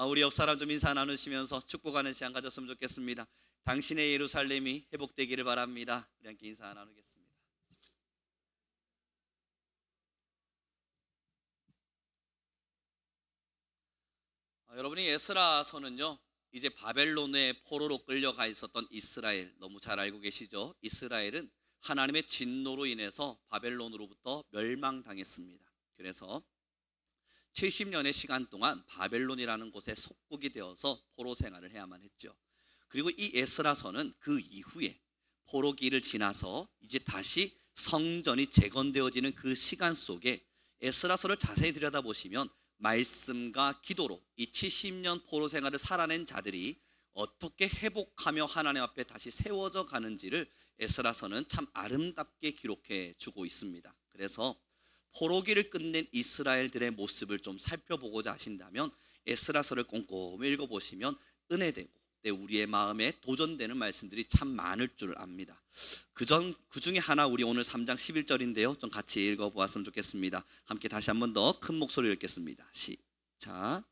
우리 옆 사람 좀 인사 나누시면서 축복하는 시간 가졌으면 좋겠습니다. 당신의 예루살렘이 회복되기를 바랍니다. 우리 함께 인사 나누겠습니다. 여러분이 에스라서는요, 이제 바벨론의 포로로 끌려가 있었던 이스라엘, 너무 잘 알고 계시죠? 이스라엘은 하나님의 진노로 인해서 바벨론으로부터 멸망당했습니다. 그래서 70년의 시간 동안 바벨론이라는 곳에 속국이 되어서 포로 생활을 해야만 했죠. 그리고 이 에스라서는 그 이후에 포로기를 지나서 이제 다시 성전이 재건되어지는 그 시간 속에 에스라서를 자세히 들여다보시면 말씀과 기도로 이 70년 포로 생활을 살아낸 자들이 어떻게 회복하며 하나님 앞에 다시 세워져 가는지를 에스라서는 참 아름답게 기록해 주고 있습니다. 그래서 포로기를 끝낸 이스라엘들의 모습을 좀 살펴보고자 하신다면 에스라서를 꼼꼼히 읽어보시면 은혜되고 우리의 마음에 도전되는 말씀들이 참 많을 줄 압니다. 그 중에 하나 우리 오늘 3장 11절인데요 좀 같이 읽어보았으면 좋겠습니다. 함께 다시 한 번 더 큰 목소리로 읽겠습니다. 시작.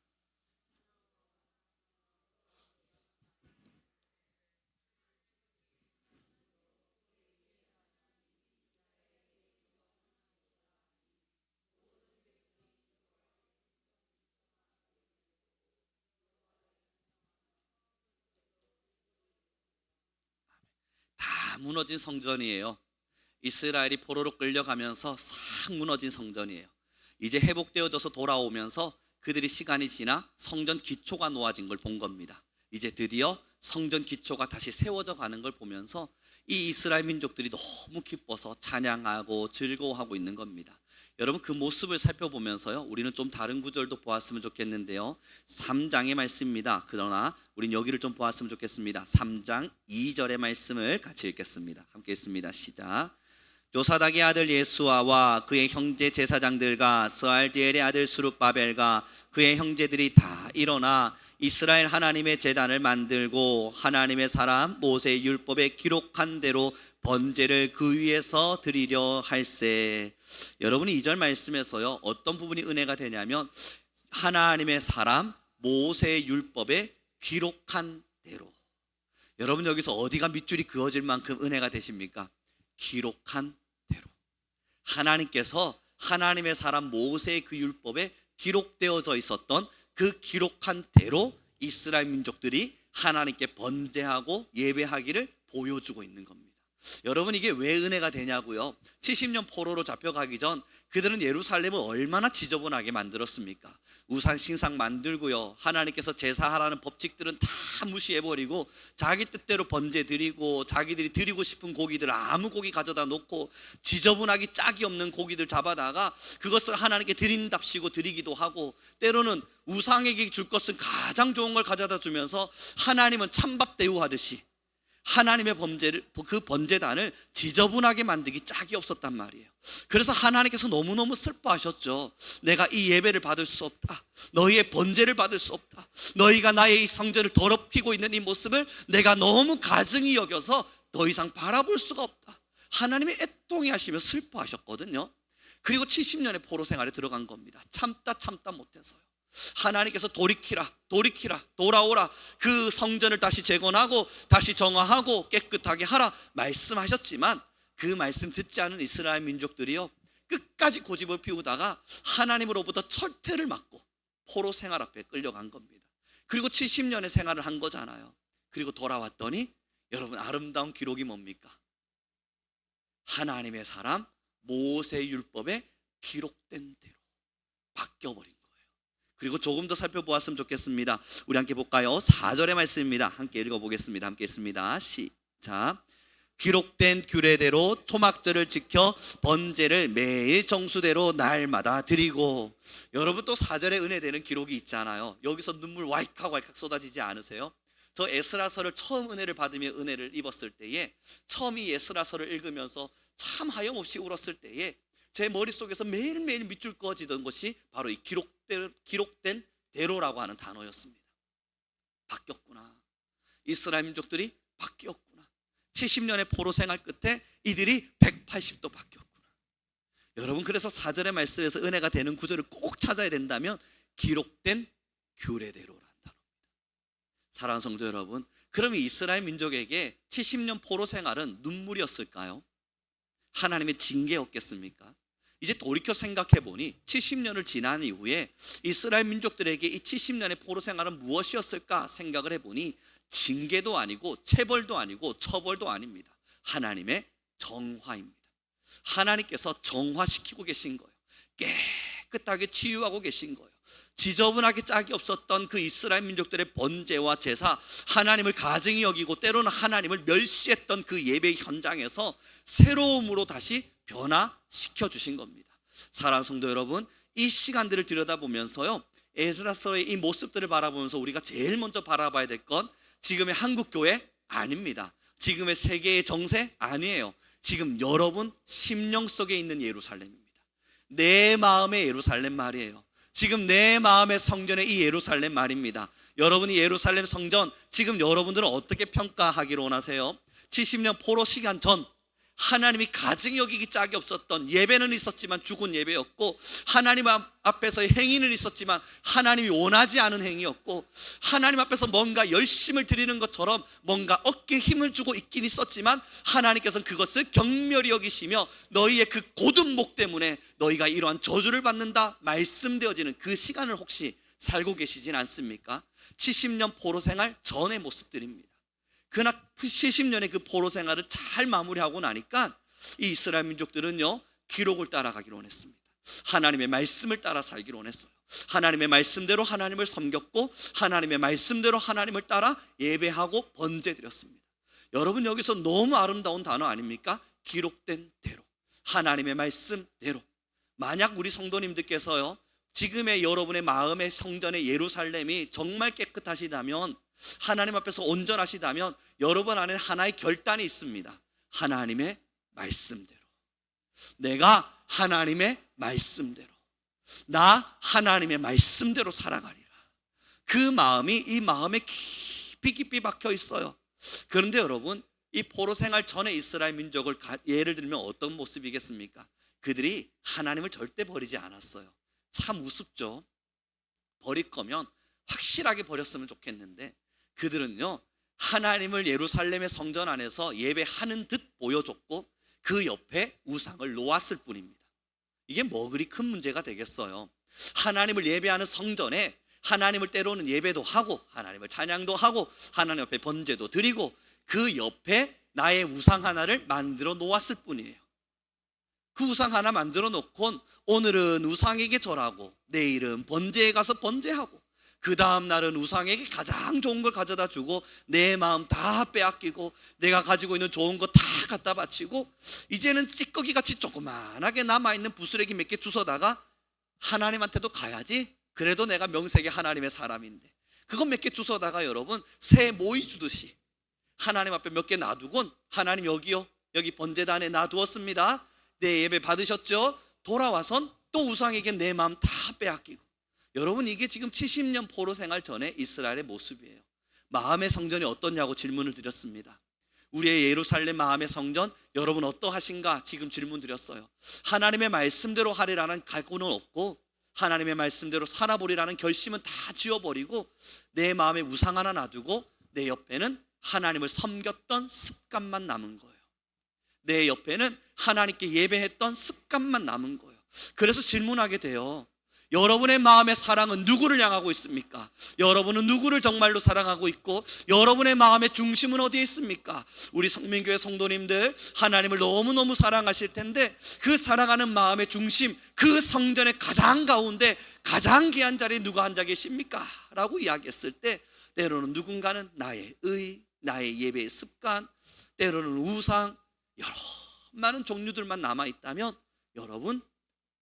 다 무너진 성전이에요. 이스라엘이 포로로 끌려가면서 싹 무너진 성전이에요. 이제 회복되어져서 돌아오면서 그들이 시간이 지나 성전 기초가 놓아진 걸 본 겁니다. 이제 드디어 성전 기초가 다시 세워져 가는 걸 보면서 이 이스라엘 민족들이 너무 기뻐서 찬양하고 즐거워하고 있는 겁니다. 여러분, 그 모습을 살펴보면서요 우리는 좀 다른 구절도 보았으면 좋겠는데요 3장의 말씀입니다. 그러나 우린 여기를 좀 보았으면 좋겠습니다. 3장 2절의 말씀을 같이 읽겠습니다. 함께 읽습니다. 시작. 요사닥의 아들 예수아와 그의 형제 제사장들과 스알디엘의 아들 스룹바벨과 그의 형제들이 다 일어나 이스라엘 하나님의 제단을 만들고 하나님의 사람 모세의 율법에 기록한 대로 번제를 그 위에서 드리려 할세. 여러분이 2절 말씀에서요 어떤 부분이 은혜가 되냐면 하나님의 사람 모세의 율법에 기록한 대로. 여러분, 여기서 어디가 밑줄이 그어질 만큼 은혜가 되십니까? 기록한 대로. 하나님께서 하나님의 사람 모세의 그 율법에 기록되어져 있었던 그 기록한 대로 이스라엘 민족들이 하나님께 번제하고 예배하기를 보여주고 있는 겁니다. 여러분, 이게 왜 은혜가 되냐고요? 70년 포로로 잡혀가기 전 그들은 예루살렘을 얼마나 지저분하게 만들었습니까? 우상 신상 만들고요, 하나님께서 제사하라는 법칙들은 다 무시해버리고 자기 뜻대로 번제 드리고 자기들이 드리고 싶은 고기들 아무 고기 가져다 놓고 지저분하기 짝이 없는 고기들 잡아다가 그것을 하나님께 드린답시고 드리기도 하고, 때로는 우상에게 줄 것은 가장 좋은 걸 가져다 주면서 하나님은 찬밥 대우하듯이 하나님의 그 번제단을 지저분하게 만들기 짝이 없었단 말이에요. 그래서 하나님께서 너무너무 슬퍼하셨죠. 내가 이 예배를 받을 수 없다, 너희의 번제를 받을 수 없다, 너희가 나의 이 성전을 더럽히고 있는 이 모습을 내가 너무 가증히 여겨서 더 이상 바라볼 수가 없다. 하나님의 애통해 하시며 슬퍼하셨거든요. 그리고 70년의 포로 생활에 들어간 겁니다. 참다 못해서요. 하나님께서 돌이키라 돌아오라, 그 성전을 다시 재건하고 다시 정화하고 깨끗하게 하라 말씀하셨지만 그 말씀 듣지 않은 이스라엘 민족들이요 끝까지 고집을 피우다가 하나님으로부터 철퇴를 맞고 포로 생활 앞에 끌려간 겁니다. 그리고 70년의 생활을 한 거잖아요. 그리고 돌아왔더니 여러분, 아름다운 기록이 뭡니까? 하나님의 사람 모세 율법에 기록된 대로 바뀌어버린 거예요. 그리고 조금 더 살펴보았으면 좋겠습니다. 우리 함께 볼까요? 4절의 말씀입니다. 함께 읽어보겠습니다. 함께 읽습니다. 시작. 기록된 규례대로 토막절을 지켜 번제를 매일 정수대로 날마다 드리고. 여러분, 또 4절에 은혜되는 기록이 있잖아요. 여기서 눈물 왈칵 쏟아지지 않으세요? 저 에스라서를 처음 은혜를 받으며 은혜를 입었을 때에, 처음 이 에스라서를 읽으면서 참 하염없이 울었을 때에 제 머릿속에서 매일매일 밑줄 그어지던 것이 바로 이 기록된 대로라고 하는 단어였습니다. 바뀌었구나. 이스라엘 민족들이 바뀌었구나. 70년의 포로 생활 끝에 이들이 180도 바뀌었구나. 여러분, 그래서 4절의 말씀에서 은혜가 되는 구절을 꼭 찾아야 된다면 기록된 규례대로란 사랑하는 성도 여러분, 그럼 이스라엘 민족에게 70년 포로 생활은 눈물이었을까요? 하나님의 징계였겠습니까? 이제 돌이켜 생각해 보니 70년을 지난 이후에 이스라엘 민족들에게 이 70년의 포로 생활은 무엇이었을까 생각을 해보니 징계도 아니고 체벌도 아니고 처벌도 아닙니다. 하나님의 정화입니다. 하나님께서 정화시키고 계신 거예요. 깨끗하게 치유하고 계신 거예요. 지저분하게 짝이 없었던 그 이스라엘 민족들의 번제와 제사, 하나님을 가증히 여기고 때로는 하나님을 멸시했던 그 예배 현장에서 새로움으로 다시 변화시켜 주신 겁니다. 사랑하는 성도 여러분, 이 시간들을 들여다보면서요, 에스라서의 이 모습들을 바라보면서 우리가 제일 먼저 바라봐야 될 건 지금의 한국교회 아닙니다. 지금의 세계의 정세 아니에요. 지금 여러분 심령 속에 있는 예루살렘입니다. 내 마음의 예루살렘 말이에요. 지금 내 마음의 성전의 이 예루살렘 말입니다. 여러분이 예루살렘 성전, 지금 여러분들은 어떻게 평가하기를 원하세요? 70년 포로 시간 전 하나님이 가증히 여기기 짝이 없었던 예배는 있었지만 죽은 예배였고, 하나님 앞에서의 행위는 있었지만 하나님이 원하지 않은 행위였고, 하나님 앞에서 뭔가 열심을 드리는 것처럼 뭔가 어깨에 힘을 주고 있긴 있었지만 하나님께서는 그것을 경멸히 여기시며 너희의 그 곧은 목 때문에 너희가 이러한 저주를 받는다 말씀되어지는 그 시간을 혹시 살고 계시진 않습니까? 70년 포로 생활 전의 모습들입니다. 그러나 70년의 그 포로 생활을 잘 마무리하고 나니까 이 이스라엘 민족들은요, 기록을 따라가기로 원했습니다. 하나님의 말씀을 따라 살기로 원했어요. 하나님의 말씀대로 하나님을 섬겼고, 하나님의 말씀대로 하나님을 따라 예배하고 번제드렸습니다. 여러분, 여기서 너무 아름다운 단어 아닙니까? 기록된 대로, 하나님의 말씀대로. 만약 우리 성도님들께서요, 지금의 여러분의 마음의 성전의 예루살렘이 정말 깨끗하시다면, 하나님 앞에서 온전하시다면 여러분 안에 하나의 결단이 있습니다. 하나님의 말씀대로, 내가 하나님의 말씀대로, 나 하나님의 말씀대로 살아가리라. 그 마음이 이 마음에 깊이 박혀 있어요. 그런데 여러분, 이 포로 생활 전에 이스라엘 민족을 예를 들면 어떤 모습이겠습니까? 그들이 하나님을 절대 버리지 않았어요. 참 우습죠. 버릴 거면 확실하게 버렸으면 좋겠는데, 그들은요, 하나님을 예루살렘의 성전 안에서 예배하는 듯 보여줬고 그 옆에 우상을 놓았을 뿐입니다. 이게 뭐 그리 큰 문제가 되겠어요? 하나님을 예배하는 성전에 하나님을 때로는 예배도 하고 하나님을 찬양도 하고 하나님 옆에 번제도 드리고 그 옆에 나의 우상 하나를 만들어 놓았을 뿐이에요. 그 우상 하나 만들어 놓곤 오늘은 우상에게 절하고 내일은 번제에 가서 번제하고 그 다음 날은 우상에게 가장 좋은 걸 가져다 주고 내 마음 다 빼앗기고 내가 가지고 있는 좋은 거 다 갖다 바치고 이제는 찌꺼기같이 조그만하게 남아있는 부스레기 몇 개 주워다가 하나님한테도 가야지, 그래도 내가 명색이 하나님의 사람인데 그거 몇 개 주워다가 여러분 새 모이 주듯이 하나님 앞에 몇 개 놔두곤 하나님 여기요, 여기 번제단에 놔두었습니다, 내 예배 받으셨죠? 돌아와선 또 우상에게 내 마음 다 빼앗기고. 여러분, 이게 지금 70년 포로 생활 전에 이스라엘의 모습이에요. 마음의 성전이 어떠냐고 질문을 드렸습니다. 우리의 예루살렘 마음의 성전, 여러분 어떠하신가 지금 질문 드렸어요. 하나님의 말씀대로 하리라는 각오는 없고 하나님의 말씀대로 살아보리라는 결심은 다 지워버리고 내 마음에 우상 하나 놔두고 내 옆에는 하나님을 섬겼던 습관만 남은 거예요. 내 옆에는 하나님께 예배했던 습관만 남은 거예요. 그래서 질문하게 돼요. 여러분의 마음의 사랑은 누구를 향하고 있습니까? 여러분은 누구를 정말로 사랑하고 있고 여러분의 마음의 중심은 어디에 있습니까? 우리 성민교회 성도님들, 하나님을 너무너무 사랑하실 텐데 그 사랑하는 마음의 중심, 그 성전의 가장 가운데 가장 귀한 자리에 누가 앉아 계십니까? 라고 이야기했을 때 때로는 누군가는 나의 의, 나의 예배의 습관, 때로는 우상, 여러 많은 종류들만 남아있다면 여러분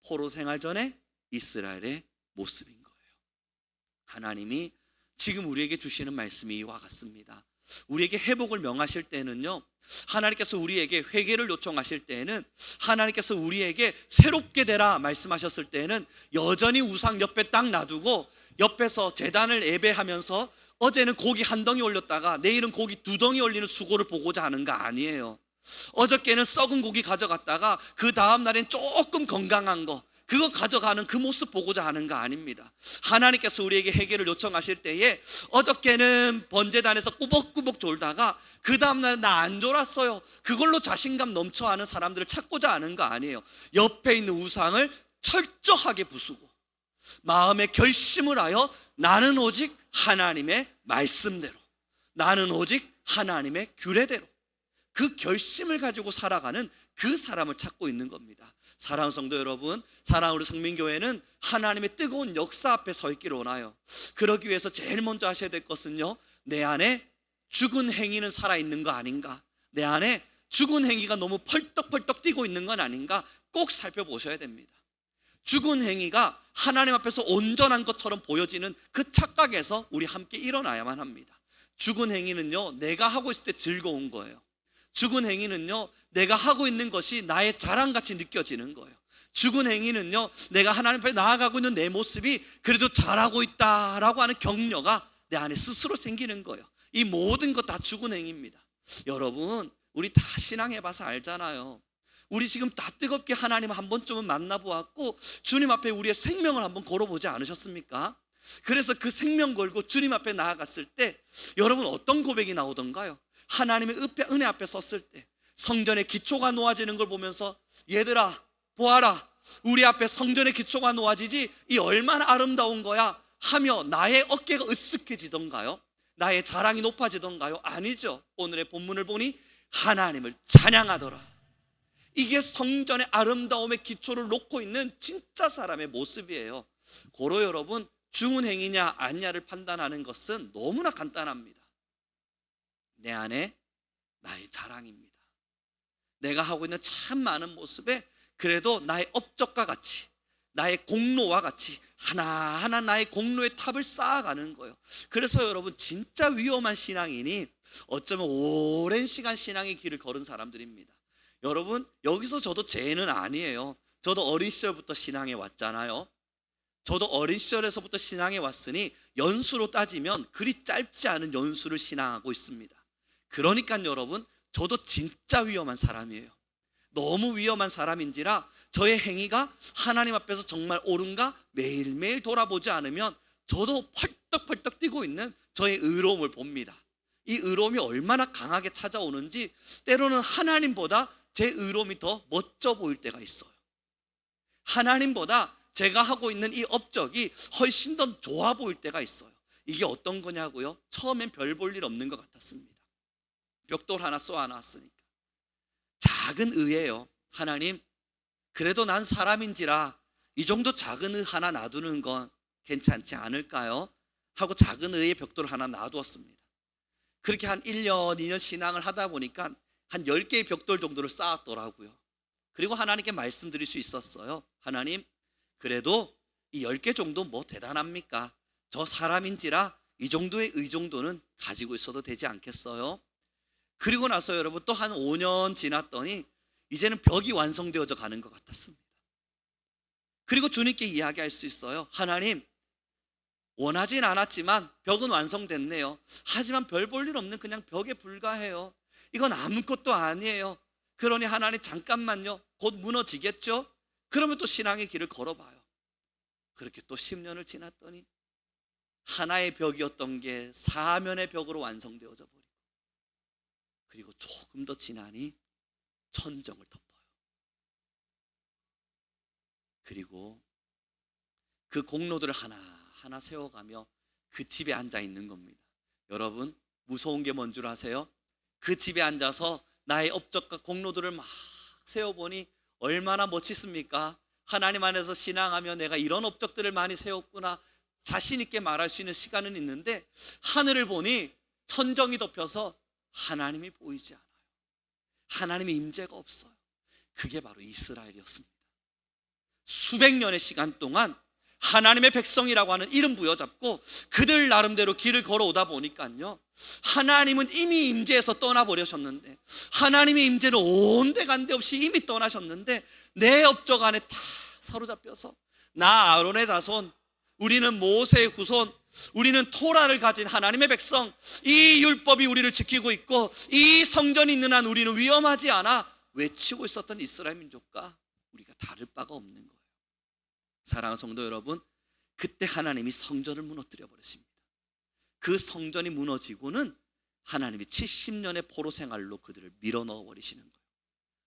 포로 생활 전에 이스라엘의 모습인 거예요. 하나님이 지금 우리에게 주시는 말씀이 이와 같습니다. 우리에게 회복을 명하실 때는요, 하나님께서 우리에게 회개를 요청하실 때에는, 하나님께서 우리에게 새롭게 되라 말씀하셨을 때에는 여전히 우상 옆에 딱 놔두고 옆에서 제단을 예배하면서 어제는 고기 한 덩이 올렸다가 내일은 고기 두 덩이 올리는 수고를 보고자 하는 거 아니에요. 어저께는 썩은 고기 가져갔다가 그 다음 날엔 조금 건강한 거, 그거 가져가는 그 모습 보고자 하는 거 아닙니다. 하나님께서 우리에게 회개를 요청하실 때에 어저께는 번제단에서 꾸벅꾸벅 졸다가 그 다음날 나 안 졸았어요, 그걸로 자신감 넘쳐하는 사람들을 찾고자 하는 거 아니에요. 옆에 있는 우상을 철저하게 부수고 마음의 결심을 하여 나는 오직 하나님의 말씀대로, 나는 오직 하나님의 규례대로, 그 결심을 가지고 살아가는 그 사람을 찾고 있는 겁니다. 사랑하는 성도 여러분, 사랑하는 우리 성민교회는 하나님의 뜨거운 역사 앞에 서 있기를 원해요. 그러기 위해서 제일 먼저 하셔야 될 것은요, 내 안에 죽은 행위는 살아있는 거 아닌가, 내 안에 죽은 행위가 너무 펄떡펄떡 뛰고 있는 건 아닌가 꼭 살펴보셔야 됩니다. 죽은 행위가 하나님 앞에서 온전한 것처럼 보여지는 그 착각에서 우리 함께 일어나야만 합니다. 죽은 행위는요, 내가 하고 있을 때 즐거운 거예요. 죽은 행위는요, 내가 하고 있는 것이 나의 자랑같이 느껴지는 거예요. 죽은 행위는요, 내가 하나님 앞에 나아가고 있는 내 모습이 그래도 잘하고 있다라고 하는 격려가 내 안에 스스로 생기는 거예요. 이 모든 것 다 죽은 행위입니다. 여러분, 우리 다 신앙해봐서 알잖아요. 우리 지금 다 뜨겁게 하나님 한 번쯤은 만나보았고 주님 앞에 우리의 생명을 한번 걸어보지 않으셨습니까? 그래서 그 생명 걸고 주님 앞에 나아갔을 때 여러분 어떤 고백이 나오던가요? 하나님의 은혜 앞에 섰을 때 성전의 기초가 놓아지는 걸 보면서 얘들아 보아라, 우리 앞에 성전의 기초가 놓아지지, 이 얼마나 아름다운 거야 하며 나의 어깨가 으쓱해지던가요? 나의 자랑이 높아지던가요? 아니죠. 오늘의 본문을 보니 하나님을 찬양하더라. 이게 성전의 아름다움의 기초를 놓고 있는 진짜 사람의 모습이에요. 고로 여러분, 죽은 행위냐 아니냐를 판단하는 것은 너무나 간단합니다. 내 안에 나의 자랑입니다. 내가 하고 있는 참 많은 모습에 그래도 나의 업적과 같이, 나의 공로와 같이 하나하나 나의 공로의 탑을 쌓아가는 거예요. 그래서 여러분, 진짜 위험한 신앙인이 어쩌면 오랜 시간 신앙의 길을 걸은 사람들입니다. 여러분, 여기서 저도 죄는 아니에요. 저도 어린 시절부터 신앙에 왔잖아요. 저도 어린 시절에서부터 신앙에 왔으니 연수로 따지면 그리 짧지 않은 연수를 신앙하고 있습니다. 그러니까 여러분, 저도 진짜 위험한 사람이에요. 너무 위험한 사람인지라 저의 행위가 하나님 앞에서 정말 옳은가 매일매일 돌아보지 않으면 저도 펄떡펄떡 뛰고 있는 저의 의로움을 봅니다. 이 의로움이 얼마나 강하게 찾아오는지 때로는 하나님보다 제 의로움이 더 멋져 보일 때가 있어요. 하나님보다 제가 하고 있는 이 업적이 훨씬 더 좋아 보일 때가 있어요. 이게 어떤 거냐고요? 처음엔 별 볼 일 없는 것 같았습니다. 벽돌 하나 쏘아놨으니까 작은 의예요. 하나님, 그래도 난 사람인지라 이 정도 작은 의 하나 놔두는 건 괜찮지 않을까요? 하고 작은 의의 벽돌 하나 놔두었습니다. 그렇게 한 1년, 2년 신앙을 하다 보니까 한 10개의 벽돌 정도를 쌓았더라고요. 그리고 하나님께 말씀드릴 수 있었어요. 하나님, 그래도 이 10개 정도 뭐 대단합니까? 저 사람인지라 이 정도의 의 정도는 가지고 있어도 되지 않겠어요? 그리고 나서 여러분 또 한 5년 지났더니 이제는 벽이 완성되어져 가는 것 같았습니다. 그리고 주님께 이야기할 수 있어요. 하나님, 원하진 않았지만 벽은 완성됐네요. 하지만 별 볼 일 없는 그냥 벽에 불과해요. 이건 아무것도 아니에요. 그러니 하나님 잠깐만요. 곧 무너지겠죠? 그러면 또 신앙의 길을 걸어봐요. 그렇게 또 10년을 지났더니 하나의 벽이었던 게 4면의 벽으로 완성되어져 버리고, 그리고 조금 더 지나니 천정을 덮어요. 그리고 그 공로들을 하나하나 세워가며 그 집에 앉아 있는 겁니다. 여러분, 무서운 게 뭔 줄 아세요? 그 집에 앉아서 나의 업적과 공로들을 막 세워보니 얼마나 멋있습니까? 하나님 안에서 신앙하며 내가 이런 업적들을 많이 세웠구나 자신 있게 말할 수 있는 시간은 있는데, 하늘을 보니 천정이 덮여서 하나님이 보이지 않아요. 하나님의 임재가 없어요. 그게 바로 이스라엘이었습니다. 수백 년의 시간 동안 하나님의 백성이라고 하는 이름 부여잡고 그들 나름대로 길을 걸어오다 보니까요, 하나님은 이미 임재에서 떠나버리셨는데, 하나님의 임재는 온데간데 없이 이미 떠나셨는데 내 업적 안에 다 사로잡혀서 나 아론의 자손, 우리는 모세의 후손, 우리는 토라를 가진 하나님의 백성, 이 율법이 우리를 지키고 있고 이 성전이 있는 한 우리는 위험하지 않아 외치고 있었던 이스라엘 민족과 우리가 다를 바가 없는 거예요. 사랑하는 성도 여러분, 그때 하나님이 성전을 무너뜨려 버리십니다. 그 성전이 무너지고는 하나님이 70년의 포로 생활로 그들을 밀어넣어 버리시는 거예요.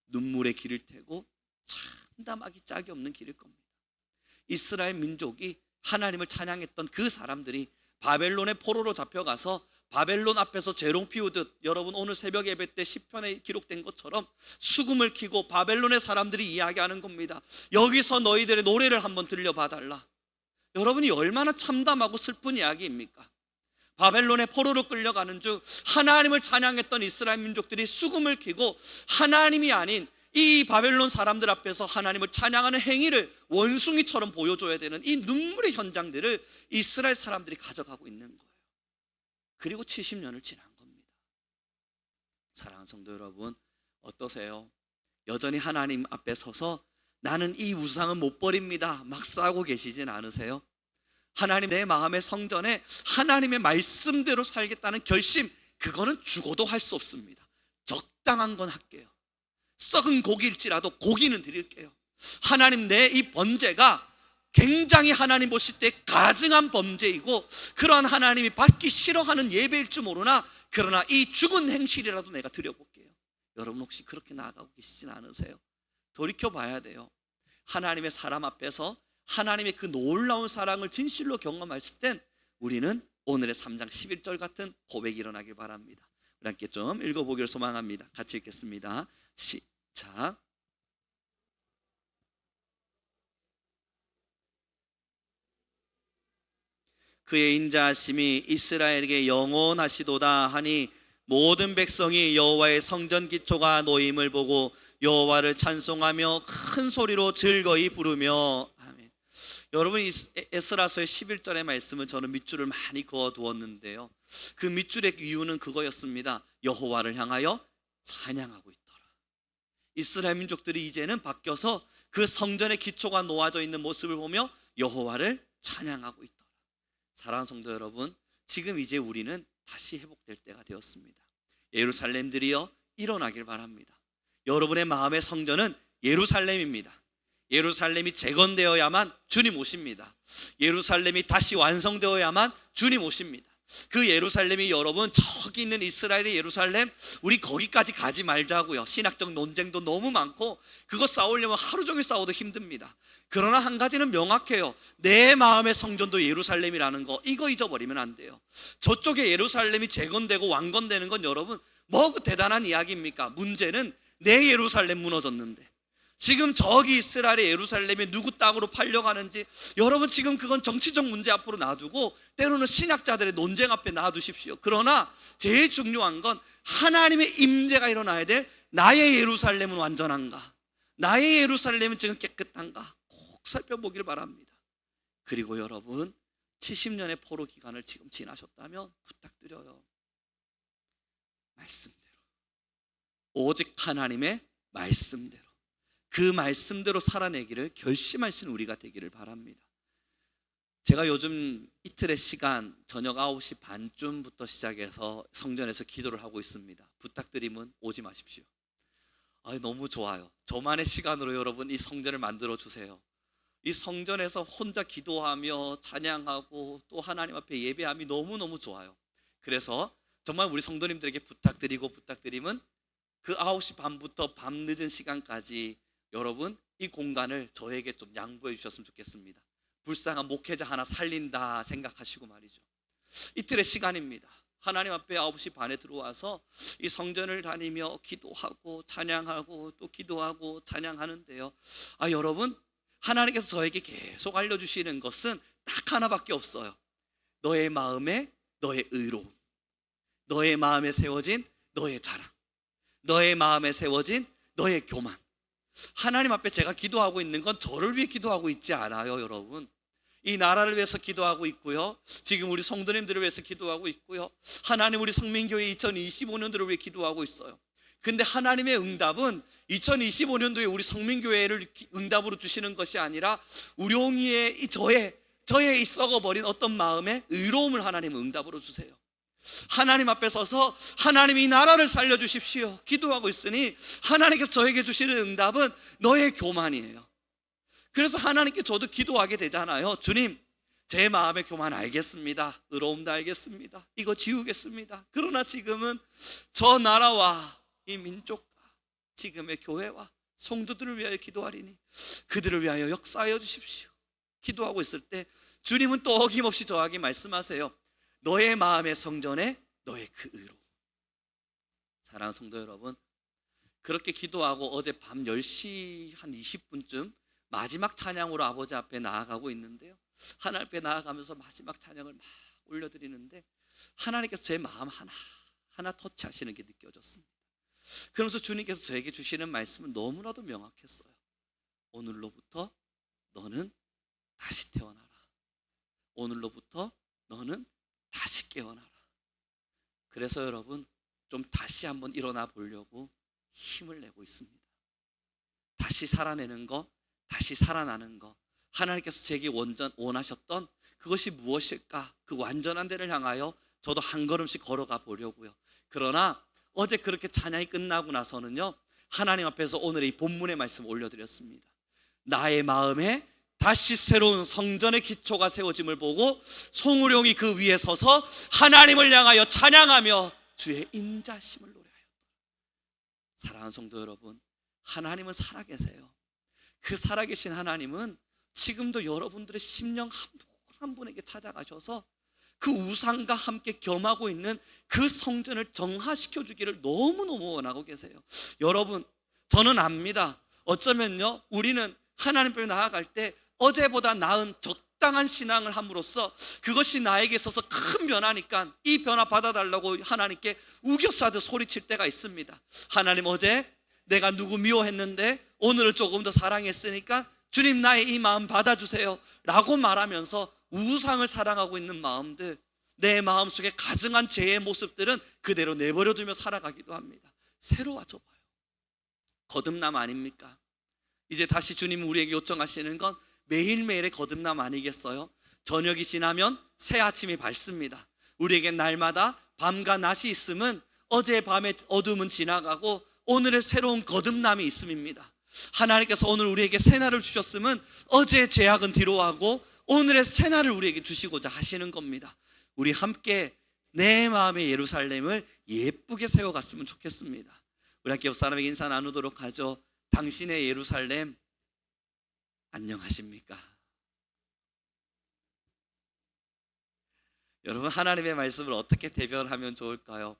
눈물의 길을 태고 참담하기 짝이 없는 길일 겁니다. 이스라엘 민족이 하나님을 찬양했던 그 사람들이 바벨론의 포로로 잡혀가서 바벨론 앞에서 재롱 피우듯, 여러분 오늘 새벽 예배 때 시편에 기록된 것처럼 수금을 키고 바벨론의 사람들이 이야기하는 겁니다. 여기서 너희들의 노래를 한번 들려봐달라. 여러분이 얼마나 참담하고 슬픈 이야기입니까? 바벨론의 포로로 끌려가는 중 하나님을 찬양했던 이스라엘 민족들이 수금을 키고 하나님이 아닌 이 바벨론 사람들 앞에서 하나님을 찬양하는 행위를 원숭이처럼 보여줘야 되는 이 눈물의 현장들을 이스라엘 사람들이 가져가고 있는 거예요. 그리고 70년을 지난 겁니다. 사랑하는 성도 여러분, 어떠세요? 여전히 하나님 앞에 서서 나는 이 우상은 못 버립니다 막 싸우고 계시진 않으세요? 하나님, 내 마음의 성전에 하나님의 말씀대로 살겠다는 결심, 그거는 죽어도 할 수 없습니다. 적당한 건 할게요. 썩은 고기일지라도 고기는 드릴게요. 하나님, 내 이 번제가 굉장히 하나님 보실 때 가증한 범죄이고 그러한 하나님이 받기 싫어하는 예배일 줄 모르나 그러나 이 죽은 행실이라도 내가 드려볼게요. 여러분 혹시 그렇게 나아가고 계시진 않으세요? 돌이켜봐야 돼요. 하나님의 사람 앞에서 하나님의 그 놀라운 사랑을 진실로 경험했을 땐 우리는 오늘의 3장 11절 같은 고백이 일어나길 바랍니다. 우리 함께 좀 읽어보기를 소망합니다. 같이 읽겠습니다. 시작. 그의 인자하심이 이스라엘에게 영원하시도다 하니 모든 백성이 여호와의 성전 기초가 놓임을 보고 여호와를 찬송하며 큰 소리로 즐거이 부르며. 아멘. 여러분, 이 에스라서의 11절의 말씀은 저는 밑줄을 많이 그어 두었는데요, 그 밑줄의 이유는 그거였습니다. 여호와를 향하여 찬양하고 있더라. 이스라엘 민족들이 이제는 바뀌어서 그 성전의 기초가 놓아져 있는 모습을 보며 여호와를 찬양하고 있더라. 사랑하는 성도 여러분, 지금 이제 우리는 다시 회복될 때가 되었습니다. 예루살렘들이여 일어나길 바랍니다. 여러분의 마음의 성전은 예루살렘입니다. 예루살렘이 재건되어야만 주님 오십니다. 예루살렘이 다시 완성되어야만 주님 오십니다. 그 예루살렘이 여러분, 저기 있는 이스라엘의 예루살렘, 우리 거기까지 가지 말자고요. 신학적 논쟁도 너무 많고 그거 싸우려면 하루 종일 싸워도 힘듭니다. 그러나 한 가지는 명확해요. 내 마음의 성전도 예루살렘이라는 거, 이거 잊어버리면 안 돼요. 저쪽에 예루살렘이 재건되고 완건되는 건 여러분 뭐 그 대단한 이야기입니까? 문제는 내 예루살렘 무너졌는데 지금 저기 이스라엘의 예루살렘이 누구 땅으로 팔려가는지, 여러분 지금 그건 정치적 문제 앞으로 놔두고 때로는 신학자들의 논쟁 앞에 놔두십시오. 그러나 제일 중요한 건 하나님의 임재가 일어나야 될 나의 예루살렘은 완전한가, 나의 예루살렘은 지금 깨끗한가 꼭 살펴보길 바랍니다. 그리고 여러분, 70년의 포로 기간을 지금 지나셨다면 부탁드려요, 말씀대로, 오직 하나님의 말씀대로, 그 말씀대로 살아내기를 결심하신 우리가 되기를 바랍니다. 제가 요즘 이틀의 시간 저녁 9시 반쯤부터 시작해서 성전에서 기도를 하고 있습니다. 부탁드리면 오지 마십시오. 너무 좋아요. 저만의 시간으로 여러분 이 성전을 만들어 주세요. 이 성전에서 혼자 기도하며 찬양하고 또 하나님 앞에 예배함이 너무너무 좋아요. 그래서 정말 우리 성도님들에게 부탁드리면 그 9시 반부터 밤 늦은 시간까지 여러분 이 공간을 저에게 좀 양보해 주셨으면 좋겠습니다. 불쌍한 목회자 하나 살린다 생각하시고 말이죠. 이틀의 시간입니다. 하나님 앞에 9시 반에 들어와서 이 성전을 다니며 기도하고 찬양하고 또 기도하고 찬양하는데요, 여러분, 하나님께서 저에게 계속 알려주시는 것은 딱 하나밖에 없어요. 너의 마음에 너의 의로움, 너의 마음에 세워진 너의 자랑, 너의 마음에 세워진 너의 교만. 하나님 앞에 제가 기도하고 있는 건 저를 위해 기도하고 있지 않아요. 여러분, 이 나라를 위해서 기도하고 있고요, 지금 우리 성도님들을 위해서 기도하고 있고요, 하나님 우리 성민교회 2025년도를 위해 기도하고 있어요. 근데 하나님의 응답은 2025년도에 우리 성민교회를 응답으로 주시는 것이 아니라 우룡이의 저의 이 썩어버린 어떤 마음의 의로움을 하나님은 응답으로 주세요. 하나님 앞에 서서 하나님 이 나라를 살려주십시오 기도하고 있으니 하나님께서 저에게 주시는 응답은 너의 교만이에요. 그래서 하나님께 저도 기도하게 되잖아요. 주님, 제 마음의 교만 알겠습니다. 의로움도 알겠습니다. 이거 지우겠습니다. 그러나 지금은 저 나라와 이 민족과 지금의 교회와 성도들을 위하여 기도하리니 그들을 위하여 역사하여 주십시오. 기도하고 있을 때 주님은 또 어김없이 저에게 말씀하세요. 너의 마음의 성전에 너의 그 의로. 사랑하는 성도 여러분, 그렇게 기도하고 어제 밤 10시 한 20분쯤 마지막 찬양으로 아버지 앞에 나아가고 있는데요, 하나님 앞에 나아가면서 마지막 찬양을 막 올려드리는데 하나님께서 제 마음 하나 터치하시는 게 느껴졌습니다. 그러면서 주님께서 저에게 주시는 말씀은 너무나도 명확했어요. 오늘로부터 너는 다시 태어나라. 오늘로부터 너는 다시 깨어나라. 그래서 여러분, 좀 다시 한번 일어나 보려고 힘을 내고 있습니다. 다시 살아내는 거, 다시 살아나는 거, 하나님께서 제게 원하셨던 그것이 무엇일까? 그 완전한 데를 향하여 저도 한 걸음씩 걸어가 보려고요. 그러나 어제 그렇게 찬양이 끝나고 나서는요, 하나님 앞에서 오늘의 이 본문의 말씀 올려드렸습니다. 나의 마음에 다시 새로운 성전의 기초가 세워짐을 보고 송우룡이 그 위에 서서 하나님을 향하여 찬양하며 주의 인자심을 노래하였다. 사랑하는 성도 여러분, 하나님은 살아계세요. 그 살아계신 하나님은 지금도 여러분들의 심령 한 분 한 분에게 찾아가셔서 그 우상과 함께 겸하고 있는 그 성전을 정화시켜 주기를 너무너무 원하고 계세요. 여러분, 저는 압니다. 어쩌면요, 우리는 하나님 앞에 나아갈 때 어제보다 나은 적당한 신앙을 함으로써 그것이 나에게 있어서 큰 변화니까 이 변화 받아달라고 하나님께 우겨싸듯 소리칠 때가 있습니다. 하나님, 어제 내가 누구 미워했는데 오늘은 조금 더 사랑했으니까 주님, 나의 이 마음 받아주세요 라고 말하면서 우상을 사랑하고 있는 마음들, 내 마음속에 가증한 죄의 모습들은 그대로 내버려두며 살아가기도 합니다. 새로워져 봐요. 거듭남 아닙니까? 이제 다시 주님이 우리에게 요청하시는 건 매일매일의 거듭남 아니겠어요? 저녁이 지나면 새 아침이 밝습니다. 우리에겐 날마다 밤과 낮이 있음은 어제 밤의 어둠은 지나가고 오늘의 새로운 거듭남이 있음입니다. 하나님께서 오늘 우리에게 새날을 주셨으면 어제의 죄악은 뒤로하고 오늘의 새날을 우리에게 주시고자 하시는 겁니다. 우리 함께 내 마음의 예루살렘을 예쁘게 세워갔으면 좋겠습니다. 우리 함께 옆 사람에게 인사 나누도록 하죠. 당신의 예루살렘 안녕하십니까? 여러분, 하나님의 말씀을 어떻게 대변하면 좋을까요?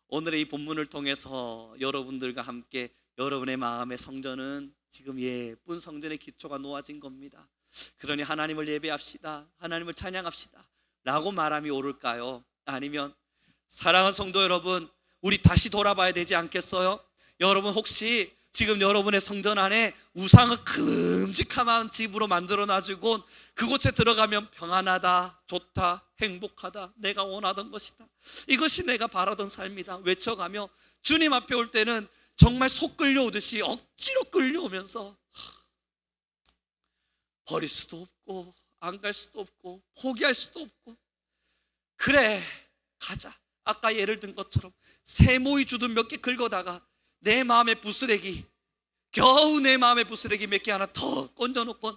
오늘의 이 본문을 통해서 여러분들과 함께 여러분의 마음의 성전은 지금 예쁜 성전의 기초가 놓아진 겁니다. 그러니 하나님을 예배합시다, 하나님을 찬양합시다 라고 말함이 옳을까요? 아니면 사랑하는 성도 여러분, 우리 다시 돌아봐야 되지 않겠어요? 여러분, 혹시 지금 여러분의 성전 안에 우상을 큼직한 집으로 만들어 놔주고 그곳에 들어가면 평안하다, 좋다, 행복하다, 내가 원하던 것이다, 이것이 내가 바라던 삶이다 외쳐가며 주님 앞에 올 때는 정말 속 끌려오듯이 억지로 끌려오면서 버릴 수도 없고 안 갈 수도 없고 포기할 수도 없고, 그래 가자, 아까 예를 든 것처럼 세모이 주둔 몇 개 긁어다가 내 마음의 부스레기, 겨우 내 마음의 부스레기 몇 개 하나 더 건져놓고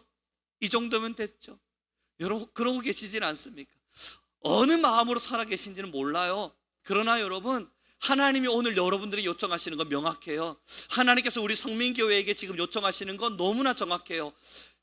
이 정도면 됐죠. 여러분, 그러고 계시진 않습니까? 어느 마음으로 살아계신지는 몰라요. 그러나 여러분, 하나님이 오늘 여러분들이 요청하시는 건 명확해요. 하나님께서 우리 성민교회에게 지금 요청하시는 건 너무나 정확해요.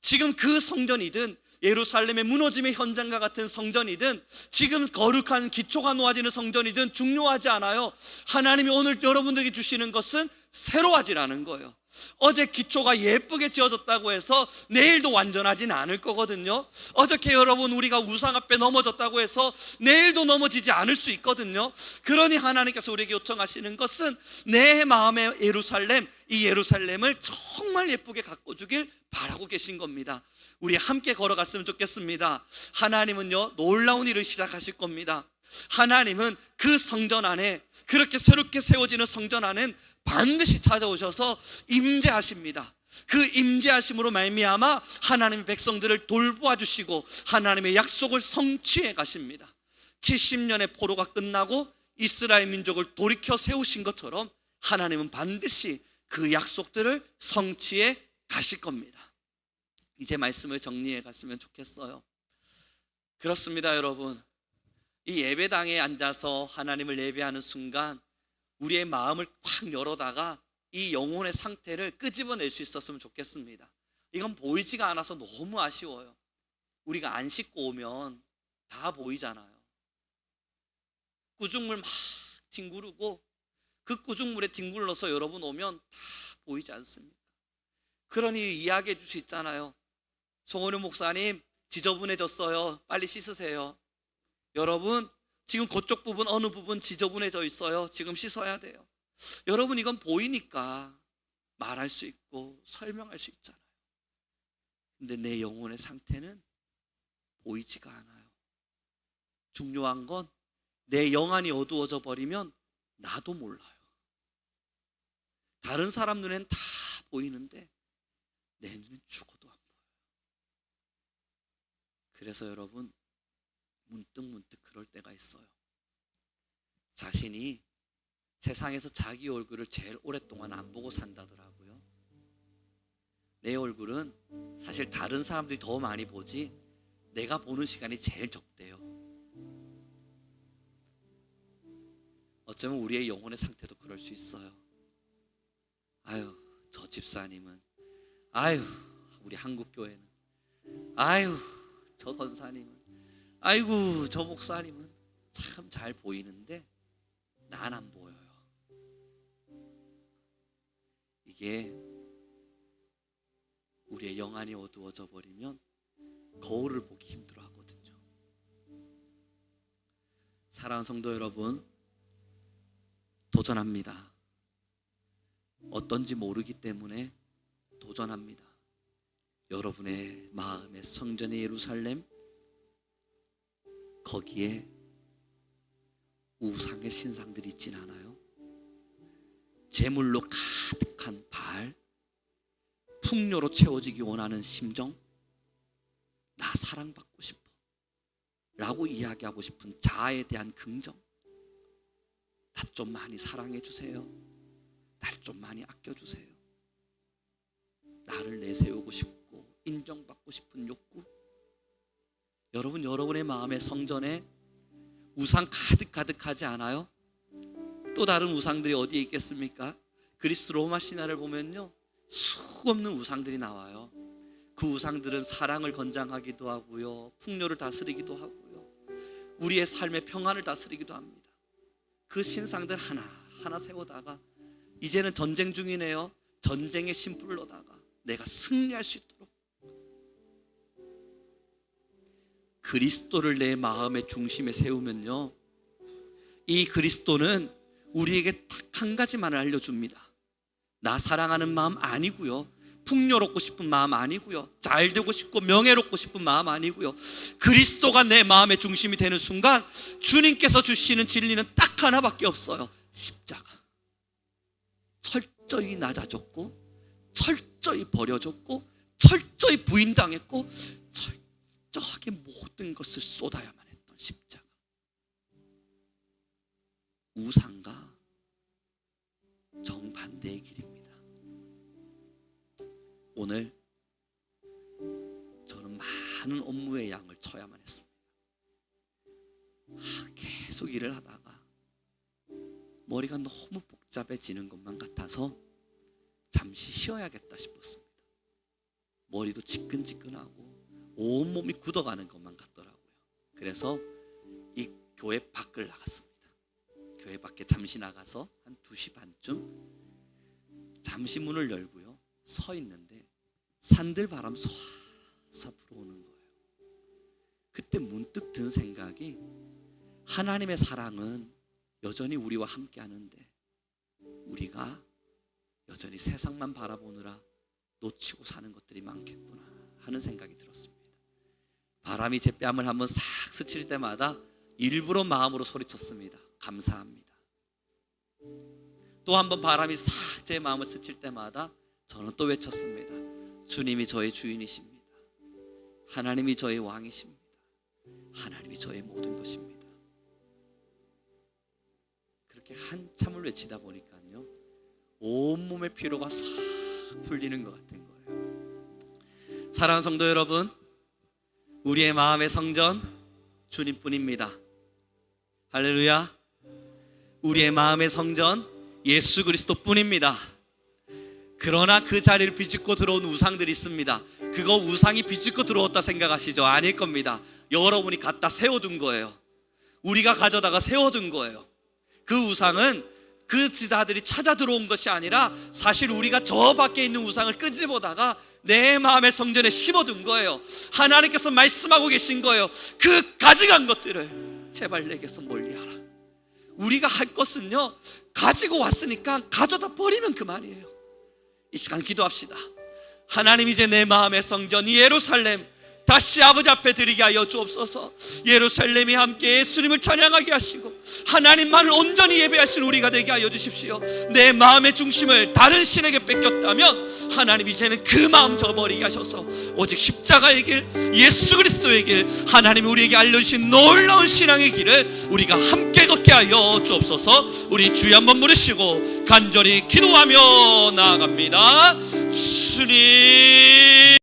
지금 그 성전이든 예루살렘의 무너짐의 현장과 같은 성전이든 지금 거룩한 기초가 놓아지는 성전이든 중요하지 않아요. 하나님이 오늘 여러분들에게 주시는 것은 새로워지라는 거예요. 어제 기초가 예쁘게 지어졌다고 해서 내일도 완전하진 않을 거거든요. 어저께 여러분 우리가 우상 앞에 넘어졌다고 해서 내일도 넘어지지 않을 수 있거든요. 그러니 하나님께서 우리에게 요청하시는 것은 내 마음의 예루살렘, 이 예루살렘을 정말 예쁘게 가꿔주길 바라고 계신 겁니다. 우리 함께 걸어갔으면 좋겠습니다. 하나님은요, 놀라운 일을 시작하실 겁니다. 하나님은 그 성전 안에, 그렇게 새롭게 세워지는 성전 안엔 반드시 찾아오셔서 임재하십니다. 그 임재하심으로 말미암아 하나님의 백성들을 돌보아 주시고 하나님의 약속을 성취해 가십니다. 70년의 포로가 끝나고 이스라엘 민족을 돌이켜 세우신 것처럼 하나님은 반드시 그 약속들을 성취해 가실 겁니다. 이제 말씀을 정리해 갔으면 좋겠어요. 그렇습니다, 여러분. 이 예배당에 앉아서 하나님을 예배하는 순간 우리의 마음을 확 열어다가 이 영혼의 상태를 끄집어낼 수 있었으면 좋겠습니다. 이건 보이지가 않아서 너무 아쉬워요. 우리가 안 씻고 오면 다 보이잖아요. 구중물 막 뒹구르고 그 구중물에 뒹굴러서 여러분 오면 다 보이지 않습니까? 그러니 이야기해 줄 수 있잖아요. 송원효 목사님, 지저분해졌어요. 빨리 씻으세요. 여러분, 지금 그쪽 부분 어느 부분 지저분해져 있어요. 지금 씻어야 돼요. 여러분, 이건 보이니까 말할 수 있고 설명할 수 있잖아요. 근데 내 영혼의 상태는 보이지가 않아요. 중요한 건 내 영안이 어두워져 버리면 나도 몰라요. 다른 사람 눈엔 다 보이는데 내 눈엔 죽어도 안 보여요. 그래서 여러분, 문득 그럴 때가 있어요. 자신이 세상에서 자기 얼굴을 제일 오랫동안 안 보고 산다더라고요. 내 얼굴은 사실 다른 사람들이 더 많이 보지 내가 보는 시간이 제일 적대요. 어쩌면 우리의 영혼의 상태도 그럴 수 있어요. 아유, 저 집사님은, 아유, 우리 한국교회는, 아유, 저 권사님은, 아이고, 저 목사님은 참 잘 보이는데 난 안 보여요. 이게 우리의 영안이 어두워져 버리면 거울을 보기 힘들어 하거든요. 사랑하는 성도 여러분, 도전합니다. 어떤지 모르기 때문에 도전합니다. 여러분의 마음의 성전의 예루살렘, 거기에 우상의 신상들이 있진 않아요. 재물로 가득한 발, 풍요로 채워지기 원하는 심정, 나 사랑받고 싶어 라고 이야기하고 싶은 자아에 대한 긍정, 나 좀 많이 사랑해 주세요, 날 좀 많이 아껴주세요, 나를 내세우고 싶고 인정받고 싶은 욕구. 여러분, 여러분의 마음의 성전에 우상 가득하지 않아요? 또 다른 우상들이 어디에 있겠습니까? 그리스 로마 신화를 보면요, 수없는 우상들이 나와요. 그 우상들은 사랑을 권장하기도 하고요, 풍요를 다스리기도 하고요, 우리의 삶의 평안을 다스리기도 합니다. 그 신상들 하나하나 세우다가 이제는 전쟁 중이네요. 전쟁의 심불로다가 내가 승리할 수 있도록 그리스도를 내 마음의 중심에 세우면요, 이 그리스도는 우리에게 딱 한 가지만을 알려줍니다. 나 사랑하는 마음 아니고요, 풍요롭고 싶은 마음 아니고요, 잘 되고 싶고 명예롭고 싶은 마음 아니고요, 그리스도가 내 마음의 중심이 되는 순간 주님께서 주시는 진리는 딱 하나밖에 없어요. 십자가. 철저히 낮아졌고, 철저히 버려졌고, 철저히 부인당했고, 철저하게 모든 것을 쏟아야만 했던 십자가. 우상과 정반대의 길입니다. 오늘 저는 많은 업무의 양을 쳐야만 했습니다. 계속 일을 하다가 머리가 너무 복잡해지는 것만 같아서 잠시 쉬어야겠다 싶었습니다. 머리도 지끈지끈하고 온몸이 굳어가는 것만 같더라고요. 그래서 이 교회 밖을 나갔습니다. 교회 밖에 잠시 나가서 한 2시 반쯤 잠시 문을 열고요, 서 있는데 산들 바람 쏴 불어오는 거예요. 그때 문득 든 생각이, 하나님의 사랑은 여전히 우리와 함께 하는데 우리가 여전히 세상만 바라보느라 놓치고 사는 것들이 많겠구나 하는 생각이 들었습니다. 바람이 제 뺨을 한번 싹 스칠 때마다 일부러 마음으로 소리쳤습니다. 감사합니다. 또 한번 바람이 싹 제 마음을 스칠 때마다 저는 또 외쳤습니다. 주님이 저의 주인이십니다. 하나님이 저의 왕이십니다. 하나님이 저의 모든 것입니다. 그렇게 한참을 외치다 보니까요, 온몸의 피로가 싹 풀리는 것 같은 거예요. 사랑하는 성도 여러분, 우리의 마음의 성전 주님뿐입니다. 할렐루야. 우리의 마음의 성전 예수 그리스도뿐입니다. 그러나 그 자리를 비집고 들어온 우상들이 있습니다. 그거 우상이 비집고 들어왔다 생각하시죠? 아닐 겁니다. 여러분이 갖다 세워둔 거예요. 우리가 가져다가 세워둔 거예요. 그 우상은 그 지자들이 찾아 들어온 것이 아니라 사실 우리가 저 밖에 있는 우상을 끄집어다가 내 마음의 성전에 심어둔 거예요. 하나님께서 말씀하고 계신 거예요. 그 가져간 것들을 제발 내게서 멀리하라. 우리가 할 것은요, 가지고 왔으니까 가져다 버리면 그만이에요. 이 시간 기도합시다. 하나님, 이제 내 마음의 성전 이 예루살렘 다시 아버지 앞에 드리게 하여 주옵소서. 예루살렘이 함께 예수님을 찬양하게 하시고 하나님만을 온전히 예배하시는 우리가 되게 하여 주십시오. 내 마음의 중심을 다른 신에게 뺏겼다면 하나님, 이제는 그 마음 저버리게 하셔서 오직 십자가의 길, 예수 그리스도의 길, 하나님이 우리에게 알려주신 놀라운 신앙의 길을 우리가 함께 걷게 하여 주옵소서. 우리 주여 한번 부르시고 간절히 기도하며 나아갑니다. 주님.